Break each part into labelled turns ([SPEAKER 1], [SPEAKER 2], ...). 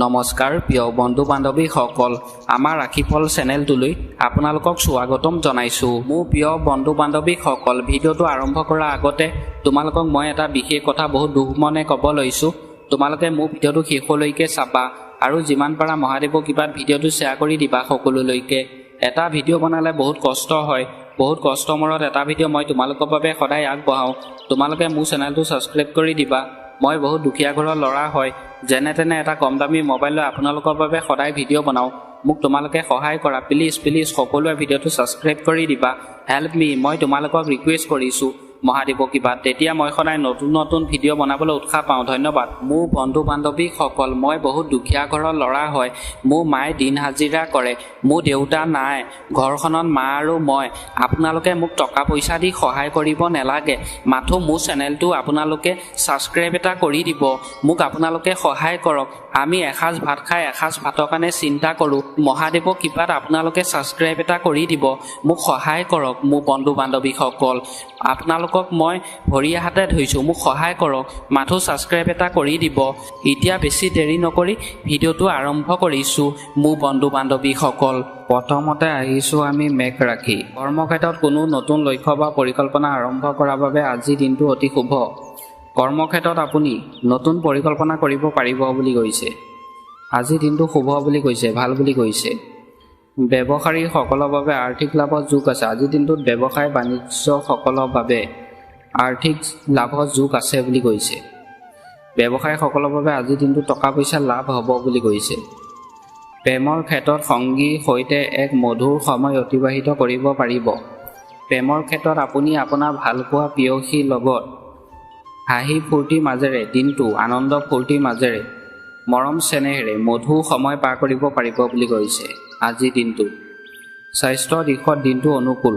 [SPEAKER 1] নমস্কাৰ প্ৰিয় বন্ধু বান্ধৱীসকল, আমাৰ ৰাখিফল চেনেলটোলৈ আপোনালোকক স্বাগতম জনাইছোঁ। মোৰ প্ৰিয় বন্ধু বান্ধৱীসকল, ভিডিঅ'টো আৰম্ভ কৰাৰ আগতে তোমালোকক মই এটা বিশেষ কথা বহুত দুখ মনে ক'ব লৈছোঁ। তোমালোকে মোৰ ভিডিঅ'টো শেষলৈকে চাবা আৰু যিমান পাৰা মহাদেৱৰ কৃপাত ভিডিঅ'টো শ্বেয়াৰ কৰি দিবা সকলোলৈকে। এটা ভিডিঅ' বনালে বহুত কষ্ট হয়, বহুত কষ্টৰ মূৰত এটা ভিডিঅ' মই তোমালোকৰ বাবে সদায় আগবঢ়াওঁ। তোমালোকে মোৰ চেনেলটো ছাবস্ক্ৰাইব কৰি দিবা। মই বহুত দুখীয়া ঘৰৰ ল'ৰা হয়, যেনে তেনে এটা কম দামী মোবাইল লৈ আপোনালোকৰ বাবে সদায় ভিডিঅ' বনাওঁ। মোক তোমালোকে সহায় কৰা, প্লিজ সকলোৱে ভিডিঅ'টো ছাবস্ক্ৰাইব কৰি দিবা। হেল্প মি, মই তোমালোকক ৰিকুৱেষ্ট কৰিছোঁ মহাদেৱৰ কৃপাত, তেতিয়া মই সদায় নতুন ভিডিঅ' বনাবলৈ উৎসাহ পাওঁ। ধন্যবাদ। মোৰ বন্ধু বান্ধৱীসকল, মই বহুত দুখীয়া ঘৰৰ ল'ৰা হয়। মোৰ মায়ে দিন হাজিৰা কৰে, মোৰ দেউতা নাই, ঘৰখনত মা আৰু মই। আপোনালোকে মোক টকা পইচা দি সহায় কৰিব নালাগে, মাথো মোৰ চেনেলটো আপোনালোকে ছাবস্ক্ৰাইব এটা কৰি দিব। মোক আপোনালোকে সহায় কৰক। আমি এসাঁজ ভাত খাই এসাঁজ ভাতৰ কাৰণে চিন্তা কৰোঁ। মহাদেৱৰ কৃপাত আপোনালোকে ছাবস্ক্ৰাইব এটা কৰি দিব, মোক সহায় কৰক। মোৰ বন্ধু বান্ধৱীসকল, আপোনালোকক মই ভৰিয়া হাতে ধৰিছোঁ, মোক সহায় কৰক, মাথো ছাবস্ক্ৰাইব এটা কৰি দিব। এতিয়া বেছি দেৰি নকৰি ভিডিঅ'টো আৰম্ভ কৰিছোঁ। মোৰ বন্ধু বান্ধৱীসকল, প্ৰথমতে আহিছোঁ আমি মেঘ ৰাখি। কৰ্মক্ষেত্ৰত কোনো নতুন লক্ষ্য বা পৰিকল্পনা আৰম্ভ কৰাৰ বাবে আজিৰ দিনটো অতি শুভ। কৰ্মক্ষেত্ৰত আপুনি নতুন পৰিকল্পনা কৰিব পাৰিব বুলি কৈছে। আজিৰ দিনটো শুভ বুলি কৈছে, ভাল বুলি কৈছে। ব্যৱসায়ীসকলৰ বাবে আৰ্থিক লাভৰ যোগ আছে। আজিৰ দিনটোত ব্যৱসায় বাণিজ্যসকলৰ বাবে আৰ্থিক লাভৰ যোগ আছে বুলি কৈছে। ব্যৱসায়ীসকলৰ বাবে আজিৰ দিনটোত টকা পইচা লাভ হ'ব বুলি কৈছে। প্ৰেমৰ ক্ষেত্ৰত সংগীৰ সৈতে এক মধুৰ সময় অতিবাহিত কৰিব পাৰিব। প্ৰেমৰ ক্ষেত্ৰত আপুনি আপোনাৰ ভালপোৱা প্ৰেয়সীৰ লগত হাঁহি ফূৰ্তিৰ মাজেৰে দিনটো আনন্দ ফূৰ্তিৰ মাজেৰে মৰম চেনেহেৰে মধুৰ সময় পাৰ কৰিব পাৰিব বুলি কৈছে। আজিৰ দিনটো স্বাস্থ্যৰ দিশত দিনটো অনুকূল।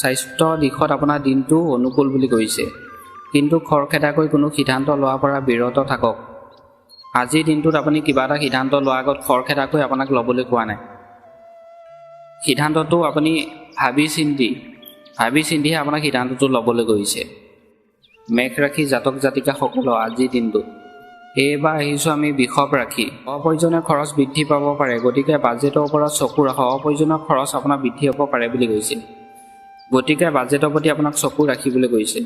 [SPEAKER 1] স্বাস্থ্যৰ দিশত আপোনাৰ দিনটো অনুকূল বুলি কৈছে, কিন্তু খৰখেদাকৈ কোনো সিদ্ধান্ত লোৱাৰ পৰা বিৰত থাকক। আজিৰ দিনটোত আপুনি কিবা এটা সিদ্ধান্ত লোৱাৰ আগত খৰখেদাকৈ আপোনাক ল'বলৈ কোৱা নাই। সিদ্ধান্তটো আপুনি ভাবি চিন্তিহে আপোনাক সিদ্ধান্তটো ল'বলৈ কৈছে। মেঘ ৰাশি জাতক জাতিকাসকলৰ আজিৰ দিনটো। এইবাৰ আহিছোঁ আমি বৃষভ ৰাশি। অপ্ৰয়োজনীয় খৰচ বৃদ্ধি পাব পাৰে, গতিকে বাজেটৰ ওপৰত চকু ৰাখক। অপ্ৰয়োজনীয় খৰচ আপোনাৰ বৃদ্ধি হ'ব পাৰে বুলি কৈছে, গতিকে বাজেটৰ প্ৰতি আপোনাক চকু ৰাখিবলৈ কৈছে।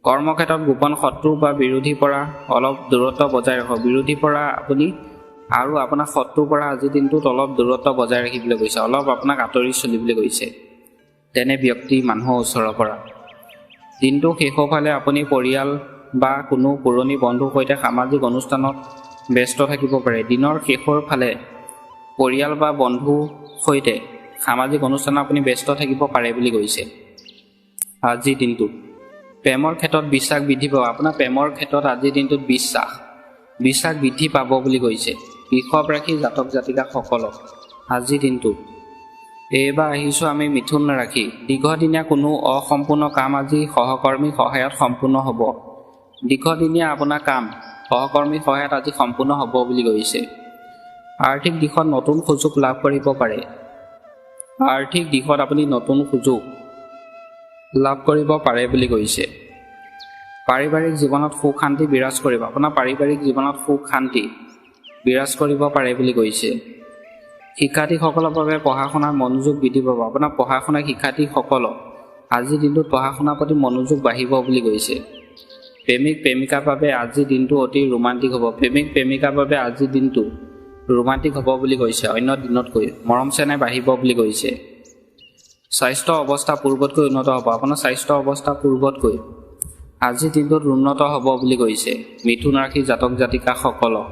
[SPEAKER 1] কৰ্মক্ষেত্ৰত গোপন শত্ৰু বা বিৰোধীৰ পৰা অলপ দূৰত্ব বজাই ৰাখক। বিৰোধীৰ পৰা আপুনি আৰু আপোনাৰ শত্ৰুৰ পৰা আজিৰ দিনটোত অলপ দূৰত্ব বজাই ৰাখিবলৈ কৈছে। অলপ আপোনাক আঁতৰি চলিবলৈ কৈছে তেনে ব্যক্তি মানুহৰ ওচৰৰ পৰা। দিনটো শেষৰ ফালে আপুনি পৰিয়াল বা কোনো পুৰণি বন্ধুৰ সৈতে সামাজিক অনুষ্ঠানত ব্যস্ত থাকিব পাৰে। দিনৰ শেষৰ ফালে পৰিয়াল বা বন্ধুৰ সৈতে সামাজিক অনুষ্ঠানত আপুনি ব্যস্ত থাকিব পাৰে বুলি কৈছে। আজিৰ দিনটোত প্ৰেমৰ ক্ষেত্ৰত বিশ্বাস বৃদ্ধি পাব। আপোনাৰ প্ৰেমৰ ক্ষেত্ৰত আজিৰ দিনটোত বিশ্বাস বৃদ্ধি পাব বুলি কৈছে বৃষভ ৰাশি জাতক জাতিকাসকলক আজিৰ দিনটোত। এইবাৰ আহিছোঁ আমি মিথুন ৰাশি। দীৰ্ঘদিনীয়া কোনো অসম্পূৰ্ণ কাম আজি সহকৰ্মীৰ সহায়ত সম্পূৰ্ণ হ'ব। দীৰ্ঘদিনীয়া আপোনাৰ কাম সহকৰ্মীৰ সহায়ত আজি সম্পূৰ্ণ হ'ব বুলি কৈছে। আৰ্থিক দিশত নতুন সুযোগ লাভ কৰিব পাৰে। আৰ্থিক দিশত আপুনি নতুন সুযোগ লাভ কৰিব পাৰে বুলি কৈছে। পাৰিবাৰিক জীৱনত সুখ শান্তি বিৰাজ কৰিব। আপোনাৰ পাৰিবাৰিক জীৱনত সুখ শান্তি বিৰাজ কৰিব পাৰে বুলি কৈছে। শিক্ষাৰ্থীসকলৰ বাবে পঢ়া শুনাৰ মনোযোগ বৃদ্ধি পাব। আপোনাৰ পঢ়া শুনা শিক্ষাৰ্থীসকলক আজিৰ দিনটোত পঢ়া শুনাৰ প্ৰতি মনোযোগ বাঢ়িব বুলি কৈছে। প্ৰেমিক প্ৰেমিকাৰ বাবে আজিৰ দিনটো অতি ৰোমান্টিক হ'ব। প্ৰেমিক প্ৰেমিকাৰ বাবে আজিৰ দিনটো ৰোমান্টিক হ'ব বুলি কৈছে। অন্য দিনতকৈ মৰম চেনেহ বাঢ়িব বুলি কৈছে। স্বাস্থ্য অৱস্থা পূৰ্বতকৈ উন্নত হ'ব। আপোনাৰ স্বাস্থ্য অৱস্থা পূৰ্বতকৈ আজিৰ দিনটোত উন্নত হ'ব বুলি কৈছে মিথুন ৰাশি জাতক জাতিকাসকলক।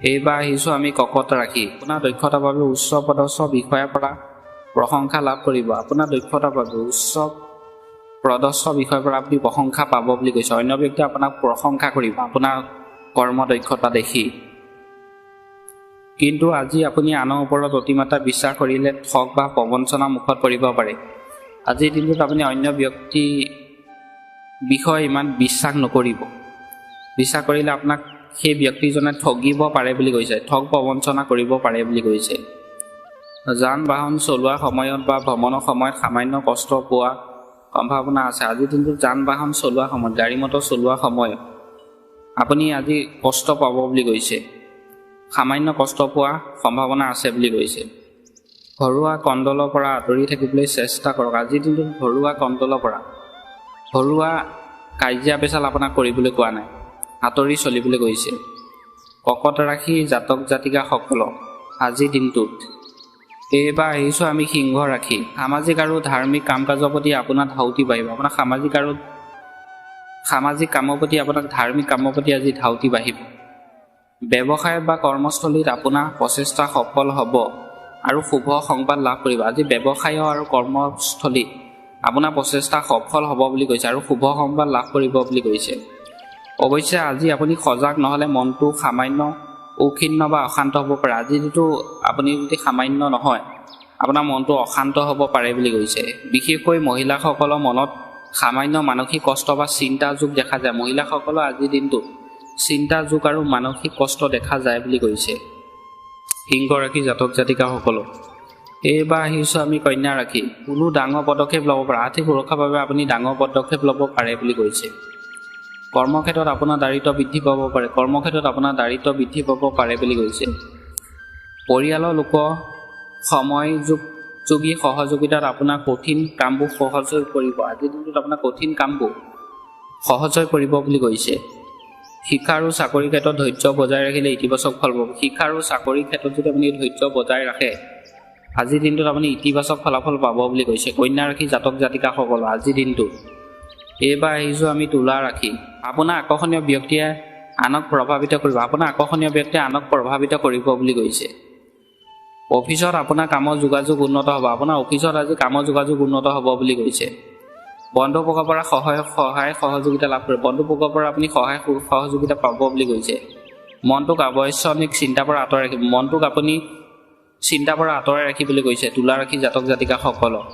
[SPEAKER 1] এইবাৰ আহিছোঁ আমি কৰ্কট ৰাশি। আপোনাৰ দক্ষতাৰ বাবে উচ্চ পদস্থ বিষয়াৰ পৰা প্ৰশংসা লাভ কৰিব। আপোনাৰ দক্ষতাৰ বাবে উচ্চ পদস্থ বিষয়াৰ পৰা আপুনি প্ৰশংসা পাব বুলি কৈছে। অন্য ব্যক্তিয়ে আপোনাক প্ৰশংসা কৰিব আপোনাৰ কৰ্ম দক্ষতা দেখি, কিন্তু আজি আপুনি আনৰ ওপৰত অতিমাত্ৰা বিশ্বাস কৰিলে ঠগ বা প্ৰবঞ্চনাৰ মুখত পৰিব পাৰে। আজিৰ দিনটোত আপুনি অন্য ব্যক্তিৰ বিষয়ে ইমান বিশ্বাস নকৰিব। বিশ্বাস কৰিলে আপোনাক সেই ব্যক্তিজনে ঠগিব পাৰে বুলি কৈছে, ঠগ প্ৰবঞ্চনা কৰিব পাৰে বুলি কৈছে। যান বাহন চলোৱাৰ সময়ত বা ভ্ৰমণৰ সময়ত সামান্য কষ্ট পোৱা সম্ভাৱনা আছে। আজিৰ দিনটোত যান বাহন চলোৱাৰ সময়ত, গাড়ী মটৰ চলোৱাৰ সময়ত আপুনি আজি কষ্ট পাব বুলি কৈছে। সামান্য কষ্ট পোৱা সম্ভাৱনা আছে বুলি কৈছে। ঘৰুৱা কণ্ডলৰ পৰা আঁতৰি থাকিবলৈ চেষ্টা কৰক। আজিৰ দিনটোত ঘৰুৱা কাজিয়া পেচাল আপোনাক কৰিবলৈ কোৱা নাই, আঁতৰি চলিবলৈ কৈছে। কৰ্কট ৰাশি জাতক জাতিকাসকলক আজিৰ দিনটোত এইবাৰ আহিছোঁ আমি সিংহ ৰাশি। সামাজিক আৰু ধাৰ্মিক কাম কাজৰ প্ৰতি আপোনাৰ ধাউতি বাঢ়িব। আপোনাৰ সামাজিক কামৰ প্ৰতি, আপোনাৰ ধাৰ্মিক কামৰ প্ৰতি আজি ধাউতি বাঢ়িব। ব্যৱসায় বা কৰ্মস্থলীত আপোনাৰ প্ৰচেষ্টা সফল হ'ব আৰু শুভ সংবাদ লাভ কৰিব। আজি ব্যৱসায় আৰু কৰ্মস্থলীত আপোনাৰ প্ৰচেষ্টা সফল হ'ব বুলি কৈছে আৰু শুভ সংবাদ লাভ কৰিব বুলি কৈছে। অৱশ্যে আজি আপুনি সজাগ নহ'লে মনটো সামান্য উখিন্ন বা অশান্ত হ'ব পাৰে। আজি যিটো আপুনি যদি সামান্য নহয়, আপোনাৰ মনটো অশান্ত হ'ব পাৰে বুলি কৈছে। বিশেষকৈ মহিলাসকলৰ মনত সামান্য মানসিক কষ্ট বা চিন্তা যুগ দেখা যায়। মহিলাসকলৰ আজিৰ দিনটোত চিন্তা যুগ আৰু মানসিক কষ্ট দেখা যায় বুলি কৈছে। সিংহ ৰাশি জাতক জাতিকাসকলক এইবাৰ আহিছোঁ আমি কন্যা ৰাশি। কোনো ডাঙৰ পদক্ষেপ ল'ব পাৰে। আৰ্থিক সুৰক্ষাৰ বাবে আপুনি ডাঙৰ পদক্ষেপ ল'ব পাৰে বুলি কৈছে। কৰ্মক্ষেত্ৰত আপোনাৰ দায়িত্ব বৃদ্ধি পাব পাৰে বুলি কৈছে। পৰিয়ালৰ লোকৰ সময়োপযোগী সহযোগিতাত আপোনাৰ কঠিন কামবোৰ সহজ হৈ পৰিব। আজিৰ দিনটোত আপোনাৰ কঠিন কামবোৰ সহজ হৈ পৰিব বুলি কৈছে। শিক্ষা আৰু চাকৰিৰ ক্ষেত্ৰত ধৈৰ্য বজাই ৰাখিলে ইতিবাচক ফল পাব। শিক্ষা আৰু চাকৰিৰ ক্ষেত্ৰত যদি আপুনি ধৈৰ্য বজাই ৰাখে, আজিৰ দিনটোত আপুনি ইতিবাচক ফলাফল পাব বুলি কৈছে। কন্যা ৰাশি জাতক জাতিকাসকল আজিৰ দিনটোত এইবাৰ আহিছোঁ আমি তুলা ৰাশি। আপোনাৰ আকৰ্ষণীয় ব্যক্তিয়ে আনক প্ৰভাৱিত কৰিব বুলি কৈছে। অফিচত আপোনাৰ কামৰ যোগাযোগ উন্নত হ'ব। বুলি কৈছে। বন্ধুবৰ্গৰ পৰা সহায় সহযোগিতা লাভ কৰিব। বন্ধুবৰ্গৰ পৰা আপুনি সহায় সহযোগিতা পাব বুলি কৈছে। মনটোক আৱশ্যনিক চিন্তাৰ পৰা আঁতৰাই ৰাখিবলৈ কৈছে তুলা ৰাশি জাতক জাতিকাসকলক।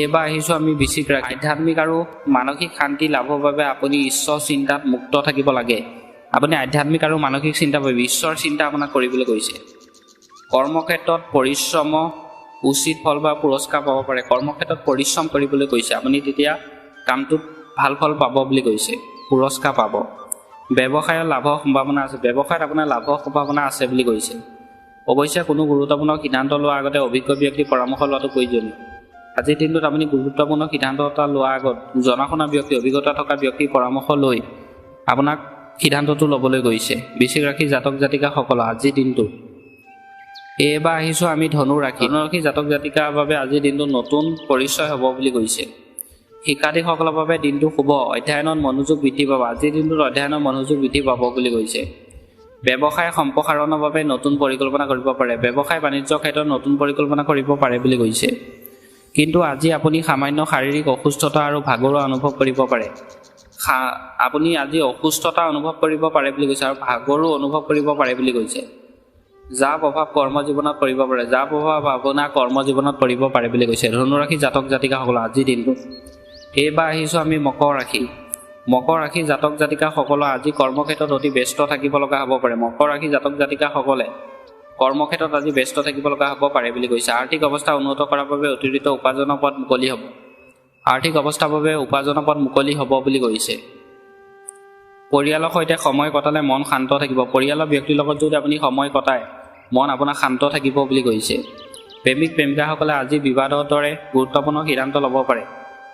[SPEAKER 1] এইবাৰ আহিছোঁ আমি বৃশ্চিক ৰাশি। আধ্যাত্মিক আৰু মানসিক শান্তি লাভৰ বাবে আপুনি ঈশ্বৰ চিন্তাত মুক্ত থাকিব লাগে। আপুনি আধ্যাত্মিক আৰু মানসিক চিন্তা বাবে ঈশ্বৰৰ চিন্তা আপোনাক কৰিবলৈ কৈছে। কৰ্মক্ষেত্ৰত পৰিশ্ৰম উচিত ফল বা পুৰস্কাৰ পাব পাৰে। কৰ্মক্ষেত্ৰত পৰিশ্ৰম কৰিবলৈ কৈছে। আপুনি তেতিয়া কামটোত ভাল ফল পাব বুলি কৈছে, পুৰস্কাৰ পাব। ব্যৱসায়ত লাভৰ সম্ভাৱনা আছে বুলি কৈছে। অৱশ্যে কোনো গুৰুত্বপূৰ্ণ সিদ্ধান্ত লোৱাৰ আগতে অভিজ্ঞ ব্যক্তিৰ পৰামৰ্শ লোৱাটো প্ৰয়োজনীয়। আজিৰ দিনটোত আপুনি গুৰুত্বপূৰ্ণ সিদ্ধান্ত এটা লোৱাৰ আগত জনা শুনা ব্যক্তি, অভিজ্ঞতা থকা ব্যক্তিৰ পৰামৰ্শ লৈ আপোনাক সিদ্ধান্তটো ল'বলৈ গৈছে। বৃশ্চিক ৰাশি জাতক জাতিকাসকলৰ আজিৰ দিনটো এইবাৰ আহিছোঁ আমি ধনু ৰাশি। ধনু ৰাশি জাতক জাতিকাৰ বাবে আজিৰ দিনটো নতুন পৰিচয় হ'ব বুলি কৈছে। শিক্ষাৰ্থীসকলৰ বাবে দিনটো শুভ। অধ্যয়নত মনোযোগ বৃদ্ধি পাব। আজিৰ দিনটোত অধ্যয়নৰ মনোযোগ বৃদ্ধি পাব বুলি কৈছে। ব্যৱসায় সম্প্ৰসাৰণৰ বাবে নতুন পৰিকল্পনা কৰিব পাৰে। ব্যৱসায় বাণিজ্যৰ ক্ষেত্ৰত নতুন পৰিকল্পনা কৰিব পাৰে বুলি কৈছে। কিন্তু আজি আপুনি সামান্য শাৰীৰিক অসুস্থতা আৰু ভাগৰুৱা অনুভৱ কৰিব পাৰে। আপুনি আজি অসুস্থতা অনুভৱ কৰিব পাৰে বুলি কৈছে আৰু ভাগৰো অনুভৱ কৰিব পাৰে বুলি কৈছে। যাৰ প্ৰভাৱ আপোনাৰ কৰ্মজীৱনত পৰিব পাৰে বুলি কৈছে। ধনুৰাশি জাতক জাতিকাসকল আজিৰ দিনটো এইবাৰ আহিছোঁ আমি মকৰ ৰাশি। মকৰ ৰাশি জাতক জাতিকাসকলৰ আজি কৰ্মক্ষেত্ৰত অতি ব্যস্ত থাকিব লগা হ'ব পাৰে। মকৰ ৰাশি জাতক জাতিকাসকলে কৰ্মক্ষেত্ৰত আজি ব্যস্ত থাকিব লগা হ'ব পাৰে বুলি কৈছে। আৰ্থিক অৱস্থা উন্নত কৰাৰ বাবে অতিৰিক্ত উপাৰ্জনৰ পথ মুকলি হ'ব বুলি কৈছে। পৰিয়ালৰ সৈতে সময় কটালে মন শান্ত থাকিব। পৰিয়ালৰ ব্যক্তিৰ লগত যদি আপুনি সময় কটায়, মন আপোনাৰ শান্ত থাকিব বুলি কৈছে। প্ৰেমিক প্ৰেমিকাসকলে আজি বিবাদৰ দৰে গুৰুত্বপূৰ্ণ সিদ্ধান্ত ল'ব পাৰে।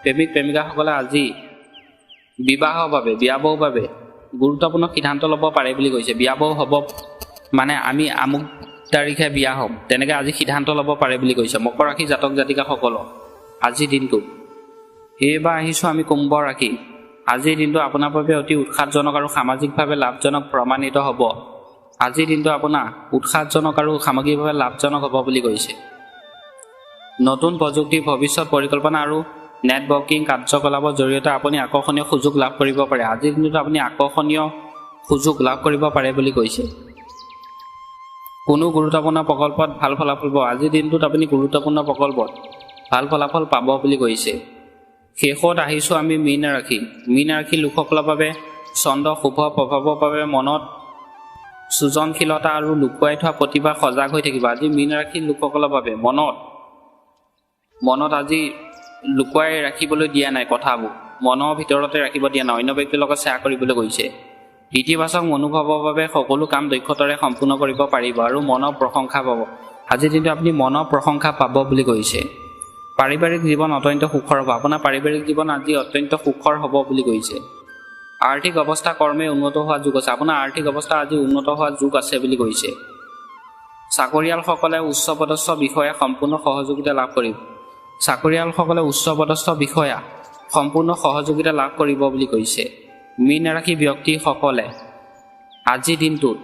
[SPEAKER 1] প্ৰেমিক প্ৰেমিকাসকলে আজি বিয়াবৰ বাবে গুৰুত্বপূৰ্ণ সিদ্ধান্ত ল'ব পাৰে বুলি কৈছে। বিয়াবোৰ হ'ব মানে আমি আমুক তাৰিখে বিয়া হ'ম, তেনেকৈ আজি সিদ্ধান্ত ল'ব পাৰে বুলি কৈছে। মকৰ ৰাশি জাতক জাতিকাসকলক আজিৰ দিনটো এইবাৰ আহিছোঁ আমি কুম্ভ ৰাশি। আজিৰ দিনটো আপোনাৰ বাবে অতি উৎসাহজনক আৰু সামাজিকভাৱে লাভজনক প্ৰমাণিত হ'ব। আজিৰ দিনটো আপোনাৰ উৎসাহজনক আৰু সামগ্ৰিকভাৱে লাভজনক হ'ব বুলি কৈছে। নতুন প্ৰযুক্তি, ভৱিষ্যত পৰিকল্পনা আৰু নেটৱৰ্কিং কাৰ্যকলাপৰ জৰিয়তে আপুনি আকৰ্ষণীয় সুযোগ লাভ কৰিব পাৰে। আজিৰ দিনটোত আপুনি আকৰ্ষণীয় সুযোগ লাভ কৰিব পাৰে বুলি কৈছে। কোনো গুৰুত্বপূৰ্ণ প্ৰকল্পত ভাল ফলাফল পাব। আজিৰ দিনটোত আপুনি গুৰুত্বপূৰ্ণ প্ৰকল্পত ভাল ফলাফল পাব বুলি কৈছে। শেষত আহিছোঁ আমি মীন ৰাশি। মীন ৰাশিৰ লোকসকলৰ বাবে চন্দ্ৰ শুভ প্ৰভাৱৰ বাবে মনত সৃজনশীলতা আৰু লুকুৱাই থোৱা প্ৰতিভা সজাগ হৈ থাকিব। আজি মীন ৰাশিৰ লোকসকলৰ বাবে মনত আজি লুকুৱাই ৰাখিবলৈ দিয়া নাই, কথাবোৰ মনৰ ভিতৰতে ৰাখিব দিয়া নাই, অন্য ব্যক্তিৰ লগত শ্বেয়াৰ কৰিবলৈ গৈছে। ইতিবাচক মনোভাৱৰ বাবে সকলো কাম দক্ষতাৰে সম্পূৰ্ণ কৰিব পাৰিব আৰু মনৰ প্ৰশংসা পাব। আজিৰ দিনটো আপুনি মনৰ প্ৰশংসা পাব বুলি কৈছে। পাৰিবাৰিক জীৱন অত্যন্ত সুখৰ হ'ব। আপোনাৰ পাৰিবাৰিক জীৱন আজি অত্যন্ত সুখৰ হ'ব বুলি কৈছে। আৰ্থিক অৱস্থা কৰ্মে উন্নত হোৱা যোগ আছে। আপোনাৰ আৰ্থিক অৱস্থা আজি উন্নত হোৱা যোগ আছে বুলি কৈছে। চাকৰিয়ালসকলে উচ্চপদস্থ বিষয়া সম্পূৰ্ণ সহযোগিতা লাভ কৰিব। চাকৰিয়ালসকলে উচ্চপদস্থ বিষয়া সম্পূৰ্ণ সহযোগিতা লাভ কৰিব বুলি কৈছে। মীন ৰাশি ব্যক্তিসকলে আজিৰ দিনটোত